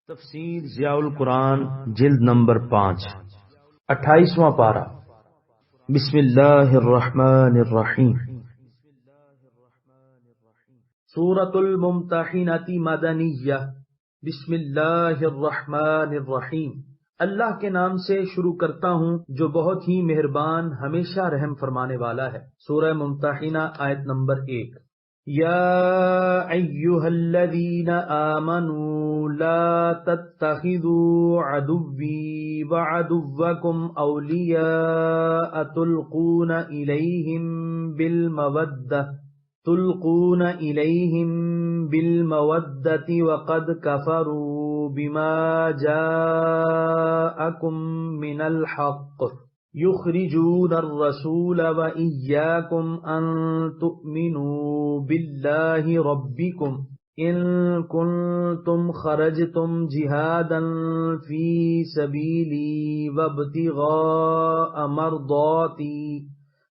تفسیر ضیاء القرآن جلد نمبر 5 28واں پارہ۔ بسم اللہ الرحمن الرحیم۔ سورۃ الممتحنۃ مدنیہ۔ بسم اللہ الرحمن الرحیم۔ اللہ کے نام سے شروع کرتا ہوں جو بہت ہی مہربان ہمیشہ رحم فرمانے والا ہے۔ سورہ ممتحنہ آیت نمبر 1۔ یا ایھا الذین آمنوا لا تتخذوا عدوی وعدوکم اولیاء تلقون الیہم بالمودۃ وقد کفروا بما جاءکم من الحق یخرجون الرسول وإیاکم ان تؤمنوا باللہ ربکم ان کنتم خرجتم جہادا فی سبیلی وابتغاء مرضاتی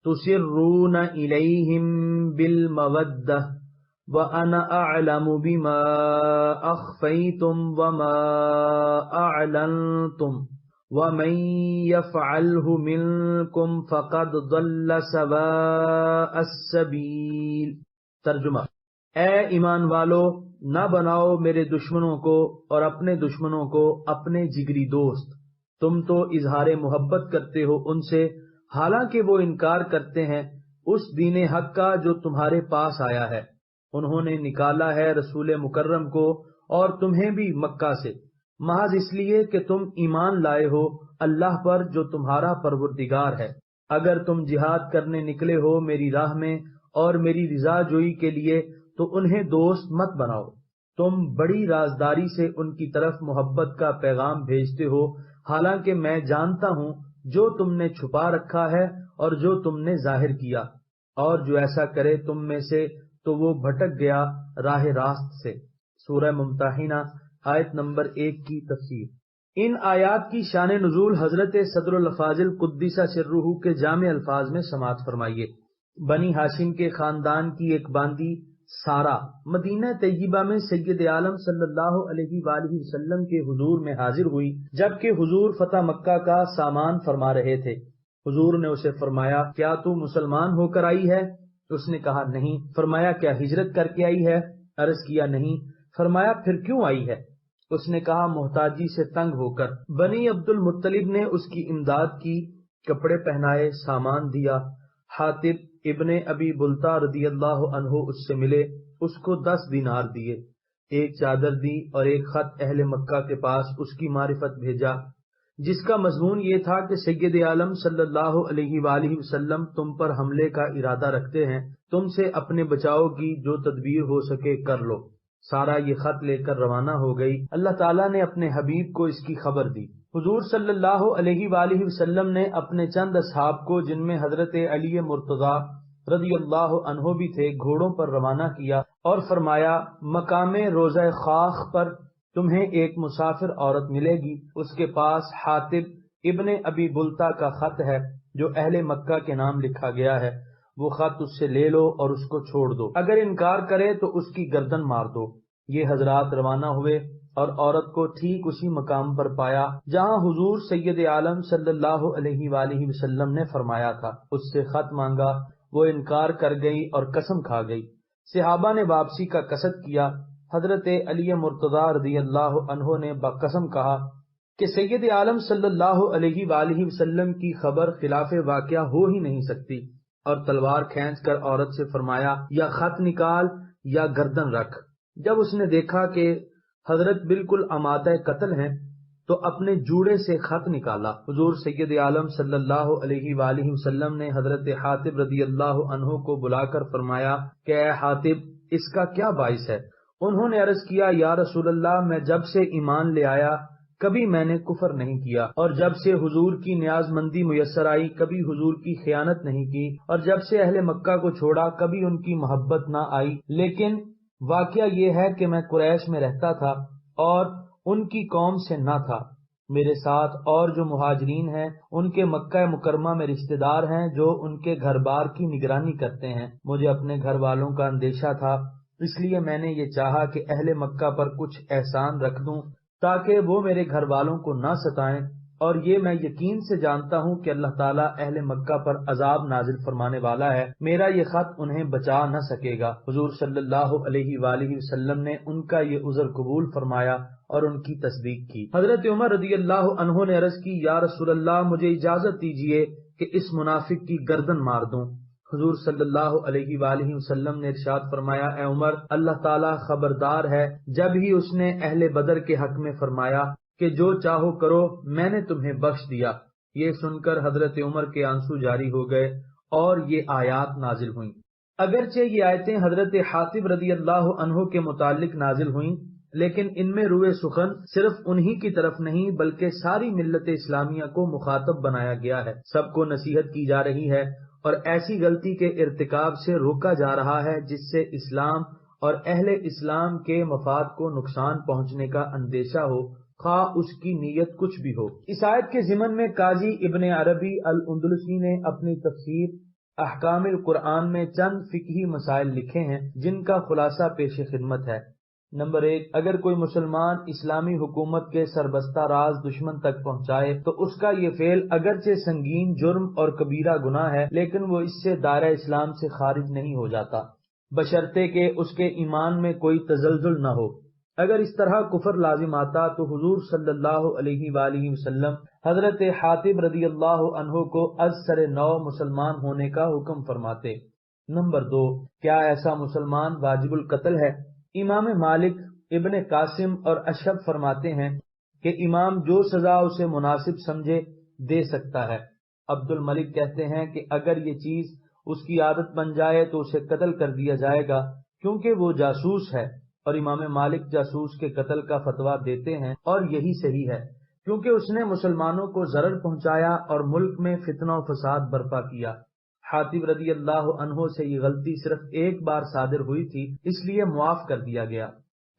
تسرون الیہم بالمودۃ وَأَنَا أَعْلَمُ بِمَا أَخْفَيْتُمْ وَمَا أَعْلَنْتُمْ وَمَنْ يَفْعَلْهُ مِنْكُمْ فَقَدْ ضَلَّ سَوَاءَ السَّبِيلِ۔ ترجمہ: اے ایمان والو، نہ بناؤ میرے دشمنوں کو اور اپنے دشمنوں کو اپنے جگری دوست۔ تم تو اظہار محبت کرتے ہو ان سے، حالانکہ وہ انکار کرتے ہیں اس دین حق کا جو تمہارے پاس آیا ہے۔ انہوں نے نکالا ہے رسول مکرم کو اور تمہیں بھی مکہ سے، محض اس لیے کہ تم ایمان لائے ہو اللہ پر جو تمہارا پروردگار ہے۔ اگر تم جہاد کرنے نکلے ہو میری راہ میں اور میری رضا جوئی کے لیے تو انہیں دوست مت بناؤ۔ تم بڑی رازداری سے ان کی طرف محبت کا پیغام بھیجتے ہو، حالانکہ میں جانتا ہوں جو تم نے چھپا رکھا ہے اور جو تم نے ظاہر کیا، اور جو ایسا کرے تم میں سے تو وہ بھٹک گیا راہ راست سے۔ سورہ ممتحنہ آیت نمبر 1 کی تفسیر۔ ان آیات کی شان نزول حضرت صدر الافاضل قدس سرہ کے جامع الفاظ میں سماعت فرمائیے۔ بنی ہاشم کے خاندان کی ایک باندی سارہ مدینہ طیبہ میں سید عالم صلی اللہ علیہ وآلہ وسلم کے حضور میں حاضر ہوئی جبکہ حضور فتح مکہ کا سامان فرما رہے تھے۔ حضور نے اسے فرمایا، کیا تو مسلمان ہو کر آئی ہے؟ اس نے کہا نہیں۔ فرمایا، کیا ہجرت کر کے آئی ہے؟ عرض کیا نہیں۔ فرمایا، پھر کیوں آئی ہے؟ اس نے کہا، محتاجی سے تنگ ہو کر۔ بنی عبد المطلب نے اس کی امداد کی، کپڑے پہنائے، سامان دیا۔ حاطب ابن ابی بلتا رضی اللہ عنہ اس سے ملے، اس کو 10 دینار دیے، ایک چادر دی اور ایک خط اہل مکہ کے پاس اس کی معرفت بھیجا، جس کا مضمون یہ تھا کہ سید عالم صلی اللہ علیہ وآلہ وسلم تم پر حملے کا ارادہ رکھتے ہیں، تم سے اپنے بچاؤ کی جو تدبیر ہو سکے کر لو۔ سارا یہ خط لے کر روانہ ہو گئی۔ اللہ تعالیٰ نے اپنے حبیب کو اس کی خبر دی۔ حضور صلی اللہ علیہ وآلہ وسلم نے اپنے چند اصحاب کو، جن میں حضرت علی مرتضیٰ رضی اللہ عنہ بھی تھے، گھوڑوں پر روانہ کیا اور فرمایا، مقام روضہ خاخ پر تمہیں ایک مسافر عورت ملے گی، اس کے پاس حاطب ابن ابی بلتا کا خط ہے جو اہل مکہ کے نام لکھا گیا ہے، وہ خط اس سے لے لو اور اس کو چھوڑ دو، اگر انکار کرے تو اس کی گردن مار دو۔ یہ حضرات روانہ ہوئے اور عورت کو ٹھیک اسی مقام پر پایا جہاں حضور سید عالم صلی اللہ علیہ وآلہ وسلم نے فرمایا تھا۔ اس سے خط مانگا، وہ انکار کر گئی اور قسم کھا گئی۔ صحابہ نے واپسی کا قصد کیا۔ حضرت علی مرتضیٰ رضی اللہ عنہ نے بقسم کہا کہ سید عالم صلی اللہ علیہ وآلہ وسلم کی خبر خلاف واقعہ ہو ہی نہیں سکتی، اور تلوار کھینچ کر عورت سے فرمایا، یا خط نکال یا گردن رکھ۔ جب اس نے دیکھا کہ حضرت بالکل آمادہ قتل ہیں تو اپنے جوڑے سے خط نکالا۔ حضور سید عالم صلی اللہ علیہ وآلہ وسلم نے حضرت حاطب رضی اللہ عنہ کو بلا کر فرمایا کہ اے حاطب، اس کا کیا باعث ہے؟ انہوں نے عرض کیا، یا رسول اللہ، میں جب سے ایمان لے آیا کبھی میں نے کفر نہیں کیا، اور جب سے حضور کی نیاز مندی میسر آئی کبھی حضور کی خیانت نہیں کی، اور جب سے اہل مکہ کو چھوڑا کبھی ان کی محبت نہ آئی۔ لیکن واقعہ یہ ہے کہ میں قریش میں رہتا تھا اور ان کی قوم سے نہ تھا۔ میرے ساتھ اور جو مہاجرین ہیں ان کے مکہ مکرمہ میں رشتہ دار ہیں جو ان کے گھر بار کی نگرانی کرتے ہیں۔ مجھے اپنے گھر والوں کا اندیشہ تھا، اس لیے میں نے یہ چاہا کہ اہل مکہ پر کچھ احسان رکھ دوں تاکہ وہ میرے گھر والوں کو نہ ستائیں، اور یہ میں یقین سے جانتا ہوں کہ اللہ تعالیٰ اہل مکہ پر عذاب نازل فرمانے والا ہے، میرا یہ خط انہیں بچا نہ سکے گا۔ حضور صلی اللہ علیہ وآلہ وسلم نے ان کا یہ عذر قبول فرمایا اور ان کی تصدیق کی۔ حضرت عمر رضی اللہ عنہ نے عرض کی، یا رسول اللہ، مجھے اجازت دیجیے کہ اس منافق کی گردن مار دوں۔ حضور صلی اللہ علیہ وآلہ وسلم نے ارشاد فرمایا، اے عمر، اللہ تعالیٰ خبردار ہے، جب ہی اس نے اہل بدر کے حق میں فرمایا کہ جو چاہو کرو، میں نے تمہیں بخش دیا، یہ سن کر حضرت عمر کے آنسو جاری ہو گئے اور یہ آیات نازل ہوئیں۔ اگرچہ یہ آیتیں حضرت حاتب رضی اللہ عنہ کے متعلق نازل ہوئیں، لیکن ان میں روئے سخن صرف انہی کی طرف نہیں بلکہ ساری ملت اسلامیہ کو مخاطب بنایا گیا ہے۔ سب کو نصیحت کی جا رہی ہے اور ایسی غلطی کے ارتکاب سے روکا جا رہا ہے جس سے اسلام اور اہل اسلام کے مفاد کو نقصان پہنچنے کا اندیشہ ہو، خواہ اس کی نیت کچھ بھی ہو۔ اس آیت کے ضمن میں قاضی ابن عربی الاندلسی نے اپنی تفسیر احکام القرآن میں چند فقہی مسائل لکھے ہیں جن کا خلاصہ پیش خدمت ہے۔ نمبر 1، اگر کوئی مسلمان اسلامی حکومت کے سربستہ راز دشمن تک پہنچائے تو اس کا یہ فعل اگرچہ سنگین جرم اور کبیرہ گناہ ہے، لیکن وہ اس سے دائرہ اسلام سے خارج نہیں ہو جاتا، بشرطے کہ اس کے ایمان میں کوئی تزلزل نہ ہو۔ اگر اس طرح کفر لازم آتا تو حضور صلی اللہ علیہ وآلہ وسلم حضرت حاتب رضی اللہ عنہ کو از سر نو مسلمان ہونے کا حکم فرماتے۔ نمبر 2، کیا ایسا مسلمان واجب القتل ہے؟ امام مالک، ابن قاسم اور اشہب فرماتے ہیں کہ امام جو سزا اسے مناسب سمجھے دے سکتا ہے۔ عبد الملک کہتے ہیں کہ اگر یہ چیز اس کی عادت بن جائے تو اسے قتل کر دیا جائے گا کیونکہ وہ جاسوس ہے، اور امام مالک جاسوس کے قتل کا فتویٰ دیتے ہیں، اور یہی صحیح ہے کیونکہ اس نے مسلمانوں کو ضرر پہنچایا اور ملک میں فتنہ و فساد برپا کیا۔ حاتب رضی اللہ عنہ سے یہ غلطی صرف ایک بار صادر ہوئی تھی، اس لیے معاف کر دیا گیا۔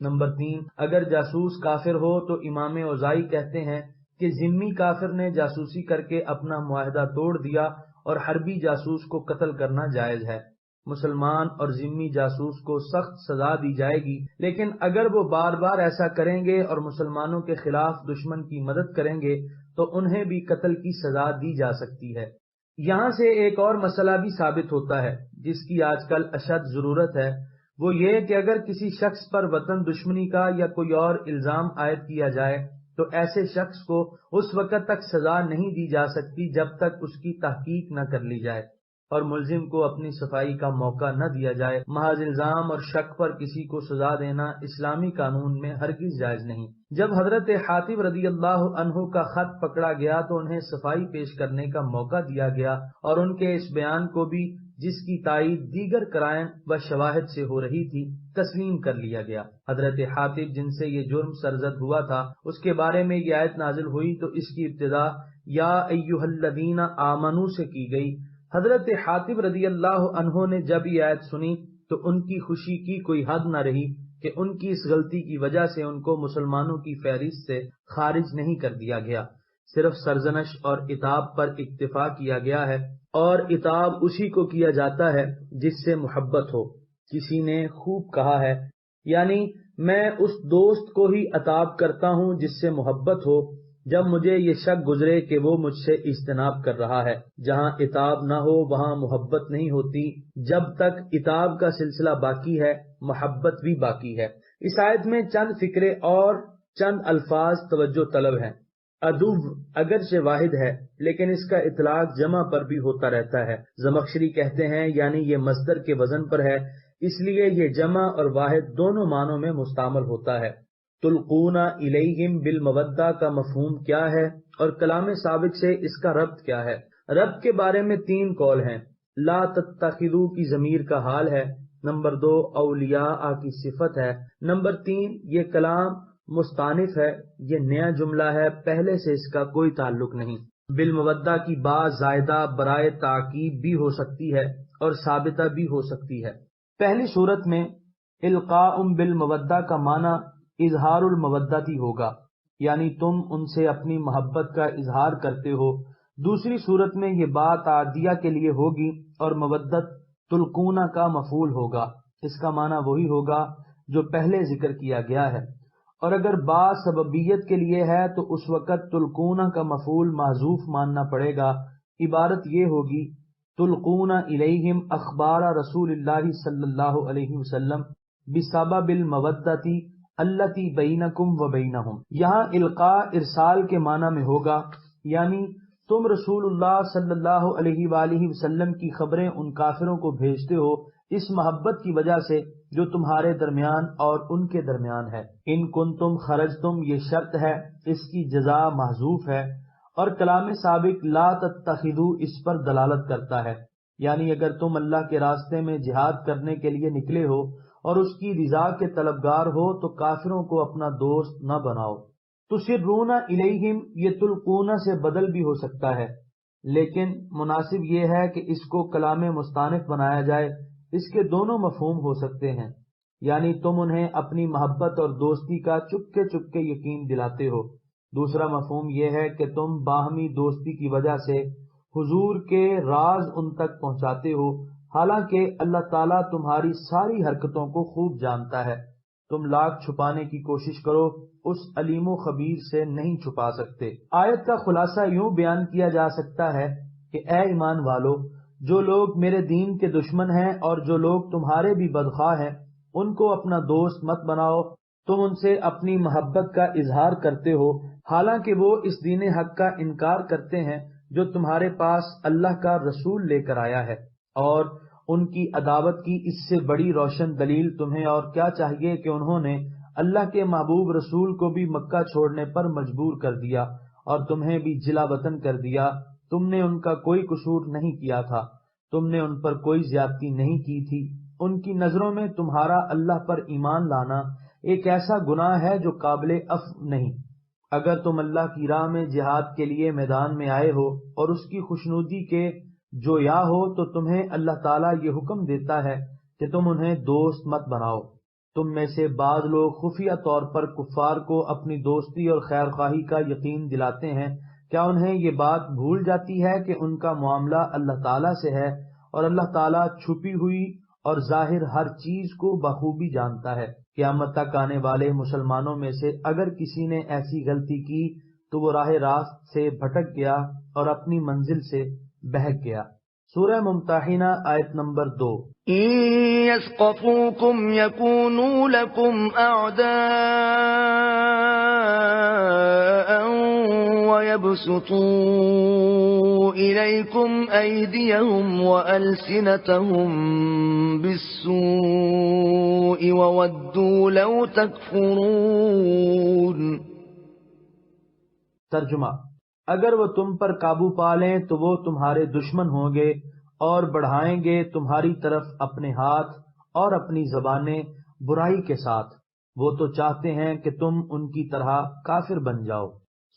نمبر 3، اگر جاسوس کافر ہو تو امام اوزاعی کہتے ہیں کہ ذمی کافر نے جاسوسی کر کے اپنا معاہدہ توڑ دیا اور حربی جاسوس کو قتل کرنا جائز ہے۔ مسلمان اور ذمی جاسوس کو سخت سزا دی جائے گی، لیکن اگر وہ بار بار ایسا کریں گے اور مسلمانوں کے خلاف دشمن کی مدد کریں گے تو انہیں بھی قتل کی سزا دی جا سکتی ہے۔ یہاں سے ایک اور مسئلہ بھی ثابت ہوتا ہے جس کی آج کل اشد ضرورت ہے، وہ یہ کہ اگر کسی شخص پر وطن دشمنی کا یا کوئی اور الزام عائد کیا جائے تو ایسے شخص کو اس وقت تک سزا نہیں دی جا سکتی جب تک اس کی تحقیق نہ کر لی جائے اور ملزم کو اپنی صفائی کا موقع نہ دیا جائے۔ محض الزام اور شک پر کسی کو سزا دینا اسلامی قانون میں ہرگز جائز نہیں۔ جب حضرت حاتب رضی اللہ عنہ کا خط پکڑا گیا تو انہیں صفائی پیش کرنے کا موقع دیا گیا اور ان کے اس بیان کو بھی، جس کی تائید دیگر قرائن و شواہد سے ہو رہی تھی، تسلیم کر لیا گیا۔ حضرت حاتب جن سے یہ جرم سرزد ہوا تھا اس کے بارے میں یہ آیت نازل ہوئی تو اس کی ابتدا یا ایھا الذین آمنوا سے کی گئی۔ حضرت حاتب رضی اللہ عنہ نے جب یہ آیت سنی تو ان کی خوشی کی کوئی حد نہ رہی کہ ان کی اس غلطی کی وجہ سے ان کو مسلمانوں کی فہرست سے خارج نہیں کر دیا گیا، صرف سرزنش اور عتاب پر اکتفا کیا گیا ہے، اور عتاب اسی کو کیا جاتا ہے جس سے محبت ہو۔ کسی نے خوب کہا ہے، یعنی میں اس دوست کو ہی عتاب کرتا ہوں جس سے محبت ہو جب مجھے یہ شک گزرے کہ وہ مجھ سے اجتناب کر رہا ہے۔ جہاں عتاب نہ ہو وہاں محبت نہیں ہوتی، جب تک عتاب کا سلسلہ باقی ہے محبت بھی باقی ہے۔ اس آیت میں چند فقرے اور چند الفاظ توجہ طلب ہیں۔ عدو اگرچہ واحد ہے لیکن اس کا اطلاق جمع پر بھی ہوتا رہتا ہے۔ زمخشری کہتے ہیں یعنی یہ مصدر کے وزن پر ہے، اس لیے یہ جمع اور واحد دونوں معنوں میں مستعمل ہوتا ہے۔ تلقون الیہم بالمودہ کا مفہوم کیا ہے اور کلام سابق سے اس کا ربط کیا ہے؟ ربط کے بارے میں 3 قول ہیں۔ لا تتخذوا کی ضمیر کا حال ہے۔ نمبر 2 اولیاء کی صفت ہے۔ نمبر 3 یہ کلام مستانف ہے، یہ نیا جملہ ہے، پہلے سے اس کا کوئی تعلق نہیں۔ بالمودہ کی با زائدہ برائے تعقیب بھی ہو سکتی ہے اور ثابتہ بھی ہو سکتی ہے۔ پہلی صورت میں القاء بالمودہ کا معنی اظہار المودتی ہوگا، یعنی تم ان سے اپنی محبت کا اظہار کرتے ہو۔ دوسری صورت میں یہ بات عادیہ کے لیے ہوگی اور مودت تلقونہ کا مفعول ہوگا، اس کا معنی وہی ہوگا جو پہلے ذکر کیا گیا ہے۔ اور اگر با سببیت کے لیے ہے تو اس وقت تلقون کا مفعول محذوف ماننا پڑے گا، عبارت یہ ہوگی تلقون الیہم اخبار رسول اللہ صلی اللہ علیہ وسلم بسبب المودۃ التی بینکم و بینہم۔ یہاں القاء ارسال کے معنی میں ہوگا، یعنی تم رسول اللہ صلی اللہ علیہ وآلہ وسلم کی خبریں ان کافروں کو بھیجتے ہو اس محبت کی وجہ سے جو تمہارے درمیان اور ان کے درمیان ہے۔ ان کنتم خرجتم یہ شرط ہے، اس کی جزا محذوف ہے، اور کلام سابق لا تتخذوا اس پر دلالت کرتا ہے، یعنی اگر تم اللہ کے راستے میں جہاد کرنے کے لیے نکلے ہو اور اس کی رضا کے طلبگار ہو تو کافروں کو اپنا دوست نہ بناؤ۔ تسرون الیہم یہ تلقون سے بدل بھی ہو سکتا ہے، لیکن مناسب یہ ہے کہ اس کو کلام مستانف بنایا جائے، اس کے دونوں مفہوم ہو سکتے ہیں، یعنی تم انہیں اپنی محبت اور دوستی کا چپکے چپکے یقین دلاتے ہو۔ دوسرا مفہوم یہ ہے کہ تم باہمی دوستی کی وجہ سے حضور کے راز ان تک پہنچاتے ہو، حالانکہ اللہ تعالیٰ تمہاری ساری حرکتوں کو خوب جانتا ہے۔ تم لاکھ چھپانے کی کوشش کرو، اس علیم و خبیر سے نہیں چھپا سکتے۔ آیت کا خلاصہ یوں بیان کیا جا سکتا ہے کہ اے ایمان والو، جو لوگ میرے دین کے دشمن ہیں اور جو لوگ تمہارے بھی بدخواہ ہیں ان کو اپنا دوست مت بناؤ۔ تم ان سے اپنی محبت کا اظہار کرتے ہو حالانکہ وہ اس دین حق کا انکار کرتے ہیں جو تمہارے پاس اللہ کا رسول لے کر آیا ہے، اور ان کی عداوت کی اس سے بڑی روشن دلیل تمہیں اور کیا چاہیے کہ انہوں نے اللہ کے محبوب رسول کو بھی مکہ چھوڑنے پر مجبور کر دیا اور تمہیں بھی جلا وطن کر دیا۔ تم نے ان کا کوئی قصور نہیں کیا تھا، تم نے ان پر کوئی زیادتی نہیں کی تھی۔ ان کی نظروں میں تمہارا اللہ پر ایمان لانا ایک ایسا گناہ ہے جو قابل عفو نہیں۔ اگر تم اللہ کی راہ میں جہاد کے لیے میدان میں آئے ہو اور اس کی خوشنودی کے جویا ہو تو تمہیں اللہ تعالیٰ یہ حکم دیتا ہے کہ تم انہیں دوست مت بناؤ۔ تم میں سے بعض لوگ خفیہ طور پر کفار کو اپنی دوستی اور خیر خواہی کا یقین دلاتے ہیں، کیا انہیں یہ بات بھول جاتی ہے کہ ان کا معاملہ اللہ تعالیٰ سے ہے اور اللہ تعالیٰ چھپی ہوئی اور ظاہر ہر چیز کو بخوبی جانتا ہے۔ قیامت تک آنے والے مسلمانوں میں سے اگر کسی نے ایسی غلطی کی تو وہ راہ راست سے بھٹک گیا اور اپنی منزل سے بہک گیا۔ سورہ ممتحنہ آیت نمبر 2۔ إن يثقفوكم يكونوا لكم أعداء ويبسطوا إليكم أيديهم وألسنتهم بالسوء وودوا لو تكفرون۔ ترجمہ: اگر وہ تم پر قابو پا لیں تو وہ تمہارے دشمن ہوں گے اور بڑھائیں گے تمہاری طرف اپنے ہاتھ اور اپنی زبانیں برائی کے ساتھ۔ وہ تو چاہتے ہیں کہ تم ان کی طرح کافر بن جاؤ۔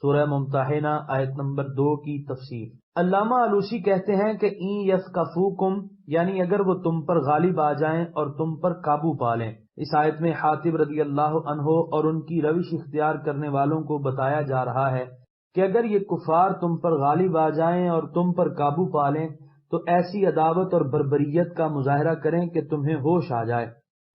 سورہ ممتحنہ آیت نمبر 2 کی تفسیر۔ علامہ آلوسی کہتے ہیں کہ این یثقفوکم یعنی اگر وہ تم پر غالب آ جائیں اور تم پر قابو پا لیں۔ اس آیت میں حاتب رضی اللہ عنہ اور ان کی روش اختیار کرنے والوں کو بتایا جا رہا ہے کہ اگر یہ کفار تم پر غالب آ جائیں اور تم پر قابو پا لیں تو ایسی عداوت اور بربریت کا مظاہرہ کریں کہ تمہیں ہوش آ جائے۔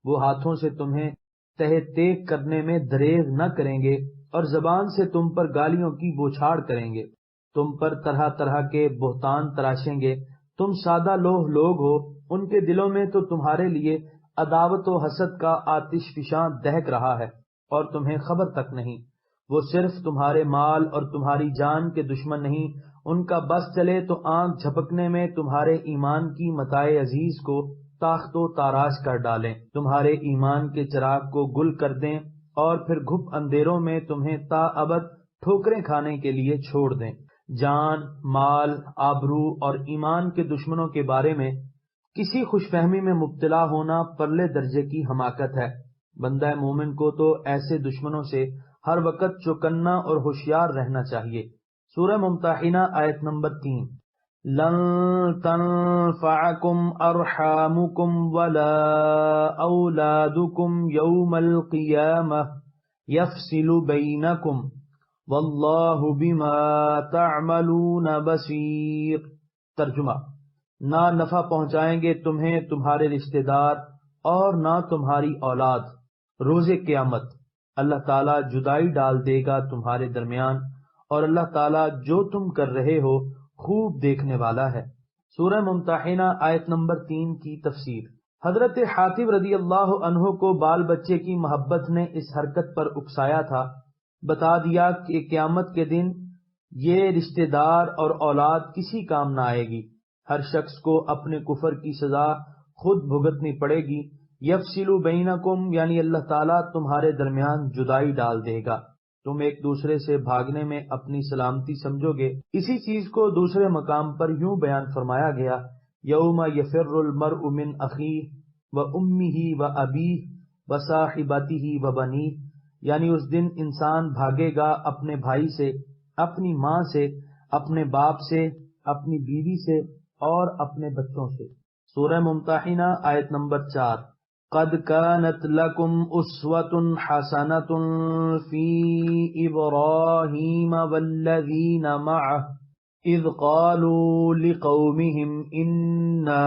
وہ ہاتھوں سے تمہیں تہ تیغ کرنے میں دریغ نہ کریں گے اور زبان سے تم پر گالیوں کی بوچھاڑ کریں گے، تم پر طرح طرح کے بہتان تراشیں گے۔ تم سادہ لوہ لوگ ہو، ان کے دلوں میں تو تمہارے لیے عداوت و حسد کا آتش فشاں دہک رہا ہے اور تمہیں خبر تک نہیں۔ وہ صرف تمہارے مال اور تمہاری جان کے دشمن نہیں، ان کا بس چلے تو آنکھ جھپکنے میں تمہارے ایمان کی متاع عزیز کو تاخت و تاراج کر ڈالیں، تمہارے ایمان کے چراغ کو گل کر دیں اور پھر گھپ اندھیروں میں تمہیں تا ابد ٹھوکریں کھانے کے لیے چھوڑ دیں۔ جان، مال، آبرو اور ایمان کے دشمنوں کے بارے میں کسی خوش فہمی میں مبتلا ہونا پرلے درجے کی حماقت ہے۔ بندہ مومن کو تو ایسے دشمنوں سے ہر وقت چوکنا اور ہوشیار رہنا چاہیے۔ سورہ ممتحنہ آیت نمبر 3۔ لن تنفعکم ارحامکم ولا اولادکم یوم القیامہ یفصل بینکم واللہ بما تعملون بصیر۔ ترجمہ: نہ نفع پہنچائیں گے تمہیں تمہارے رشتہ دار اور نہ تمہاری اولاد روز قیامت، اللہ تعالیٰ جدائی ڈال دے گا تمہارے درمیان، اور اللہ تعالیٰ جو تم کر رہے ہو خوب دیکھنے والا ہے۔ سورہ ممتحنہ آیت نمبر 3 کی تفسیر۔ حضرت حاتب رضی اللہ عنہ کو بال بچے کی محبت نے اس حرکت پر اکسایا تھا، بتا دیا کہ قیامت کے دن یہ رشتہ دار اور اولاد کسی کام نہ آئے گی، ہر شخص کو اپنے کفر کی سزا خود بھگتنی پڑے گی۔ یفصل بینکم یعنی اللہ تعالیٰ تمہارے درمیان جدائی ڈال دے گا، تم ایک دوسرے سے بھاگنے میں اپنی سلامتی سمجھو گے۔ اسی چیز کو دوسرے مقام پر یوں بیان فرمایا گیا، یوم یفر المرء من اخیہ و امہ و ابیہ و صاحبتہ و بنیہ، یعنی اس دن انسان بھاگے گا اپنے بھائی سے، اپنی ماں سے، اپنے باپ سے، اپنی بیوی سے اور اپنے بچوں سے۔ سورہ ممتحنہ آیت نمبر 4۔ قد كانت لكم أسوة حسنة في إبراهيم والذين معه إذ قالوا لقومهم إنا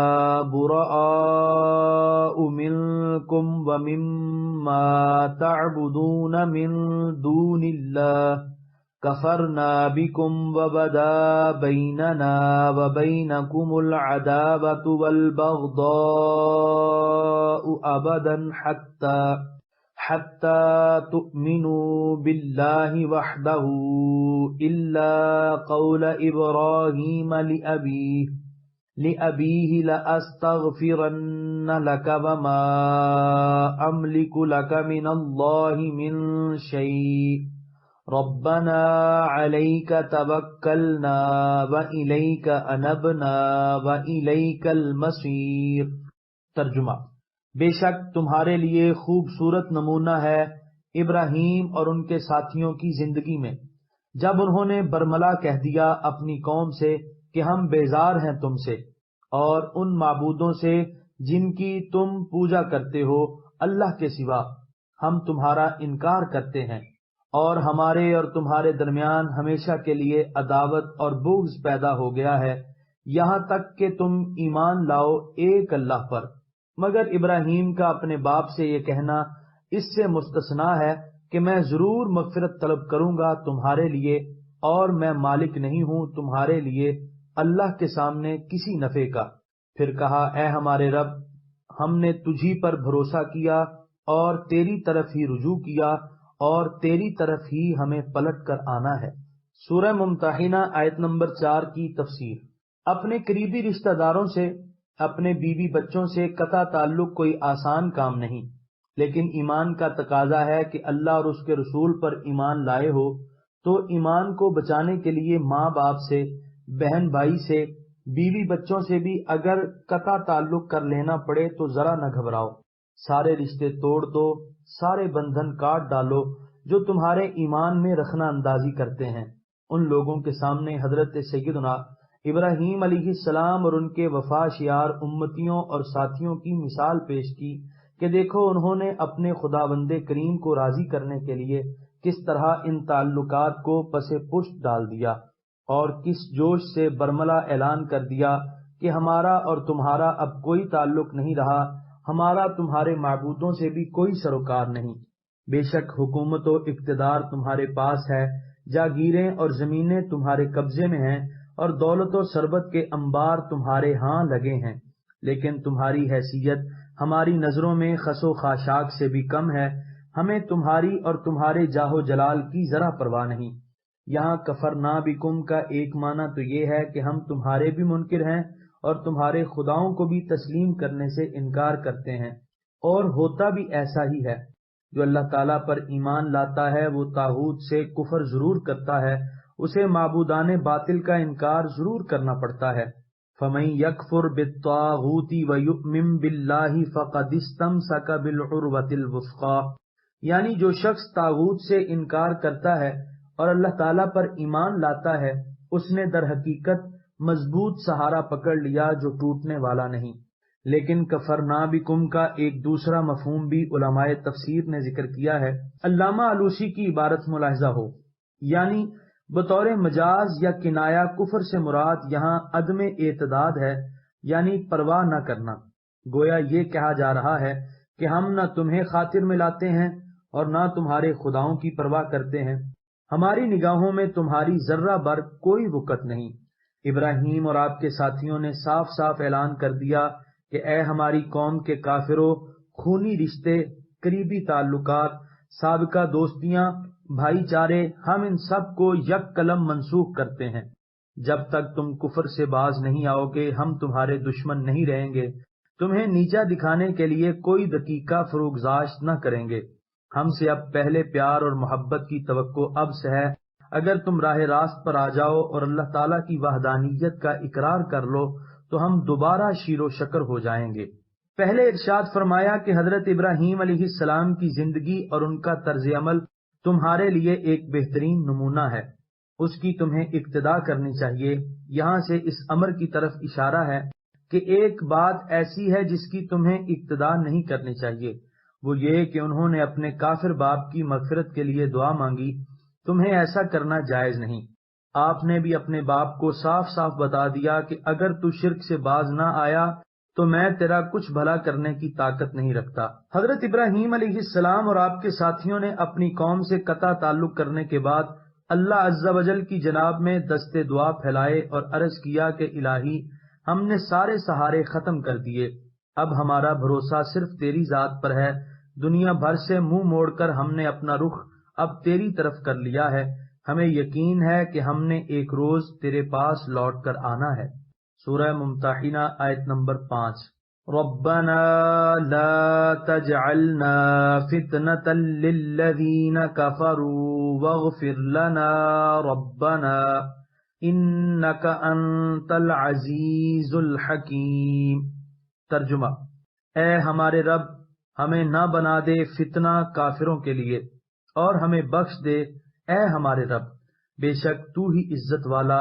براء منكم ومما تعبدون من دون الله كفرنا بكم وبدا بيننا وبينكم العداوة والبغضاء أبدا حتى تؤمنوا بالله وحده إلا قول إبراهيم لأبيه لأستغفرن لك وما أملك لك من الله من شيء ربنا عليك توكلنا وإليك أنبنا وإليك المصير۔ ترجمہ، بے شک تمہارے لیے خوبصورت نمونہ ہے ابراہیم اور ان کے ساتھیوں کی زندگی میں، جب انہوں نے برملا کہہ دیا اپنی قوم سے کہ ہم بیزار ہیں تم سے اور ان معبودوں سے جن کی تم پوجا کرتے ہو اللہ کے سوا، ہم تمہارا انکار کرتے ہیں اور ہمارے اور تمہارے درمیان ہمیشہ کے لیے عداوت اور بغض پیدا ہو گیا ہے یہاں تک کہ تم ایمان لاؤ ایک اللہ پر۔ مگر ابراہیم کا اپنے باپ سے یہ کہنا اس سے مستثنا ہے کہ میں ضرور مغفرت طلب کروں گا تمہارے لیے، اور میں مالک نہیں ہوں تمہارے لیے اللہ کے سامنے کسی نفع کا۔ پھر کہا، اے ہمارے رب، ہم نے تجھی پر بھروسہ کیا اور تیری طرف ہی رجوع کیا اور تیری طرف ہی ہمیں پلٹ کر آنا ہے۔ سورہ ممتحنہ آیت نمبر 4 کی تفسیر۔ اپنے قریبی رشتہ داروں سے، اپنے بیوی بچوں سے قطع تعلق کوئی آسان کام نہیں، لیکن ایمان کا تقاضا ہے کہ اللہ اور اس کے رسول پر ایمان لائے ہو تو ایمان کو بچانے کے لیے ماں باپ سے، بہن بھائی سے، بیوی بچوں سے بھی اگر قطع تعلق کر لینا پڑے تو ذرا نہ گھبراؤ، سارے رشتے توڑ دو، سارے بندھن کاٹ ڈالو جو تمہارے ایمان میں رخنہ اندازی کرتے ہیں۔ ان لوگوں کے سامنے حضرت سیدنا ابراہیم علیہ السلام اور ان کے وفا شیار امتیوں اور ساتھیوں کی مثال پیش کی کہ دیکھو انہوں نے اپنے خداوند کریم کو راضی کرنے کے لیے کس طرح ان تعلقات کو پس پشت ڈال دیا اور کس جوش سے برملا اعلان کر دیا کہ ہمارا اور تمہارا اب کوئی تعلق نہیں رہا، ہمارا تمہارے معبودوں سے بھی کوئی سروکار نہیں۔ بے شک حکومت و اقتدار تمہارے پاس ہے، جاگیریں اور زمینیں تمہارے قبضے میں ہیں اور دولت و ثروت کے انبار تمہارے ہاں لگے ہیں، لیکن تمہاری حیثیت ہماری نظروں میں خس و خاشاک سے بھی کم ہے، ہمیں تمہاری اور تمہارے جاہ و جلال کی ذرا پرواہ نہیں۔ یہاں کفرنا بکم کا ایک معنی تو یہ ہے کہ ہم تمہارے بھی منکر ہیں اور تمہارے خداؤں کو بھی تسلیم کرنے سے انکار کرتے ہیں، اور ہوتا بھی ایسا ہی ہے۔ جو اللہ تعالیٰ پر ایمان لاتا ہے وہ طاغوت سے کفر ضرور کرتا ہے، اسے معبودان باطل کا انکار ضرور کرنا پڑتا ہے۔ فَمَن يَكْفُرْ بِالطَّاغُوتِ وَيُؤْمِن بِاللَّهِ فَقَدِ اسْتَمْسَكَ بِالْعُرْوَةِ الْوُثْقَىٰ، یعنی جو شخص طاغوت سے انکار کرتا ہے اور اللہ تعالیٰ پر ایمان لاتا ہے اس نے در حقیقت مضبوط سہارا پکڑ لیا جو ٹوٹنے والا نہیں۔ لیکن کفرنا بکم کا ایک دوسرا مفہوم بھی علماء تفسیر نے ذکر کیا ہے۔ علامہ علوسی کی عبارت ملاحظہ ہو، یعنی بطور مجاز یا کنایا کفر سے مراد یہاں عدم اعتداد ہے، یعنی پرواہ نہ کرنا۔ گویا یہ کہا جا رہا ہے کہ ہم نہ تمہیں خاطر میں لاتے ہیں اور نہ تمہارے خداؤں کی پرواہ کرتے ہیں۔ ہماری نگاہوں میں تمہاری ذرہ بھر کوئی وقت نہیں۔ ابراہیم اور آپ کے ساتھیوں نے صاف صاف اعلان کر دیا کہ اے ہماری قوم کے کافروں، خونی رشتے، قریبی تعلقات، سابقہ دوستیاں، بھائی چارے، ہم ان سب کو یک قلم منسوخ کرتے ہیں۔ جب تک تم کفر سے باز نہیں آؤ گے ہم تمہارے دشمن نہیں رہیں گے، تمہیں نیچا دکھانے کے لیے کوئی دقیقہ فروگزاشت نہ کریں گے۔ ہم سے اب پہلے پیار اور محبت کی توقع اب سے ہے۔ اگر تم راہ راست پر آ جاؤ اور اللہ تعالیٰ کی وحدانیت کا اقرار کر لو تو ہم دوبارہ شیر و شکر ہو جائیں گے۔ پہلے ارشاد فرمایا کہ حضرت ابراہیم علیہ السلام کی زندگی اور ان کا طرز عمل تمہارے لیے ایک بہترین نمونہ ہے، اس کی تمہیں اقتداء کرنی چاہیے۔ یہاں سے اس امر کی طرف اشارہ ہے کہ ایک بات ایسی ہے جس کی تمہیں اقتداء نہیں کرنی چاہیے، وہ یہ کہ انہوں نے اپنے کافر باپ کی مغفرت کے لیے دعا مانگی۔ تمہیں ایسا کرنا جائز نہیں۔ آپ نے بھی اپنے باپ کو صاف صاف بتا دیا کہ اگر تو شرک سے باز نہ آیا تو میں تیرا کچھ بھلا کرنے کی طاقت نہیں رکھتا۔ حضرت ابراہیم علیہ السلام اور آپ کے ساتھیوں نے اپنی قوم سے قطع تعلق کرنے کے بعد اللہ عز و جل کی جناب میں دستے دعا پھیلائے اور عرض کیا کہ الہی، ہم نے سارے سہارے ختم کر دیے، اب ہمارا بھروسہ صرف تیری ذات پر ہے۔ دنیا بھر سے منہ موڑ کر ہم نے اپنا رخ اب تیری طرف کر لیا ہے، ہمیں یقین ہے کہ ہم نے ایک روز تیرے پاس لوٹ کر آنا ہے۔ سورہ ممتحنہ آیت نمبر 5۔ ربنا لا تجعلنا فتنة للذین کفروا واغفر لنا ربنا انک انت العزیز الحکیم۔ ترجمہ: اے ہمارے رب، ہمیں نہ بنا دے فتنہ کافروں کے لیے اور ہمیں بخش دے اے ہمارے رب، بے شک تو ہی عزت والا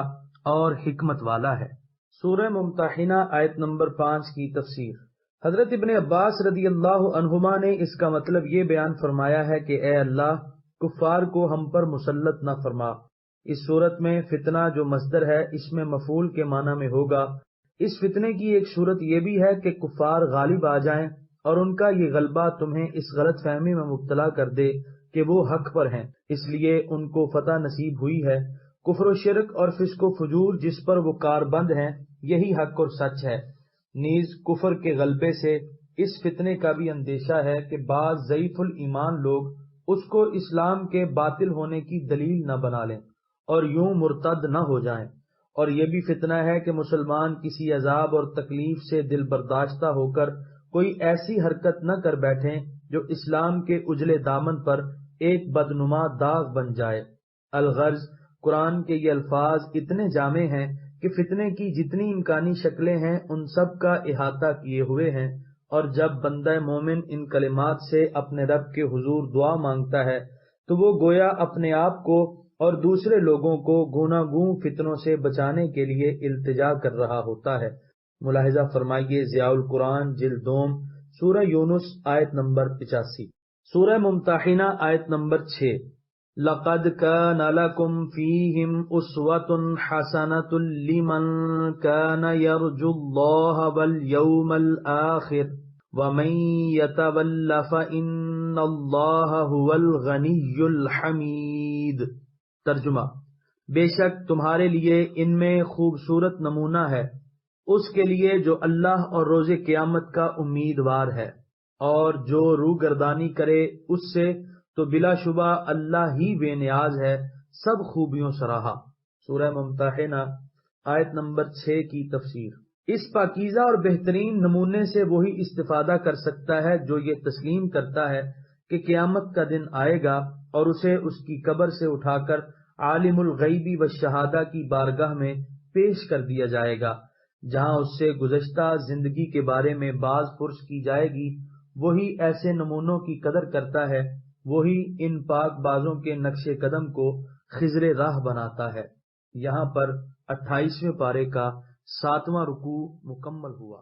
اور حکمت والا ہے۔ سورہ ممتحنہ آیت نمبر 5 کی تفسیر۔ حضرت ابن عباس رضی اللہ عنہما نے اس کا مطلب یہ بیان فرمایا ہے کہ اے اللہ، کفار کو ہم پر مسلط نہ فرما۔ اس صورت میں فتنہ جو مصدر ہے اس میں مفعول کے معنی میں ہوگا۔ اس فتنے کی ایک صورت یہ بھی ہے کہ کفار غالب آ جائیں اور ان کا یہ غلبہ تمہیں اس غلط فہمی میں مبتلا کر دے کہ وہ حق پر ہیں، اس لیے ان کو فتح نصیب ہوئی ہے۔ کفر و شرک اور فسق و فجور جس پر وہ کاربند ہیں یہی حق اور سچ ہے۔ نیز کفر کے غلبے سے اس فتنے کا بھی اندیشہ ہے کہ بعض ضعیف الایمان لوگ اس کو اسلام کے باطل ہونے کی دلیل نہ بنا لیں اور یوں مرتد نہ ہو جائیں، اور یہ بھی فتنہ ہے کہ مسلمان کسی عذاب اور تکلیف سے دل برداشتہ ہو کر کوئی ایسی حرکت نہ کر بیٹھیں جو اسلام کے اجلے دامن پر ایک بدنما داغ بن جائے۔ الغرض، قرآن کے یہ الفاظ اتنے جامع ہیں کہ فتنے کی جتنی امکانی شکلیں ہیں ان سب کا احاطہ کیے ہوئے ہیں، اور جب بندہ مومن ان کلمات سے اپنے رب کے حضور دعا مانگتا ہے تو وہ گویا اپنے آپ کو اور دوسرے لوگوں کو گوناگوں فتنوں سے بچانے کے لیے التجا کر رہا ہوتا ہے۔ ملاحظہ فرمائیے ضیاء القرآن جلد 2 سورہ یونس آیت نمبر 85۔ سورہ ممتحنہ آیت نمبر 6۔ لَقَدْ كَانَ لَكُمْ فِيهِمْ أُسْوَةٌ حَسَنَةٌ لِمَنْ كَانَ يَرْجُو اللَّهَ وَالْيَوْمَ الْآخِرَ وَمَنْ يَتَوَلَّ فَإِنَّ اللَّهَ هُوَ الْغَنِيُّ الْحَمِيدُ۔ ترجمہ: بے شک تمہارے لیے ان میں خوبصورت نمونہ ہے اس کے لیے جو اللہ اور روز قیامت کا امیدوار ہے، اور جو روگردانی کرے اس سے تو بلا شبہ اللہ ہی بے نیاز ہے، سب خوبیوں سراہا۔ سورہ ممتحنہ آیت نمبر 6 کی تفسیر۔ اس پاکیزہ اور بہترین نمونے سے وہی استفادہ کر سکتا ہے جو یہ تسلیم کرتا ہے کہ قیامت کا دن آئے گا اور اسے اس کی قبر سے اٹھا کر عالم الغیبی و شہادہ کی بارگاہ میں پیش کر دیا جائے گا، جہاں اس سے گزشتہ زندگی کے بارے میں باز پرس کی جائے گی۔ وہی ایسے نمونوں کی قدر کرتا ہے، وہی ان پاک بازوں کے نقش قدم کو خضر راہ بناتا ہے۔ یہاں پر 28ویں پارے کا 7واں رکوع مکمل ہوا۔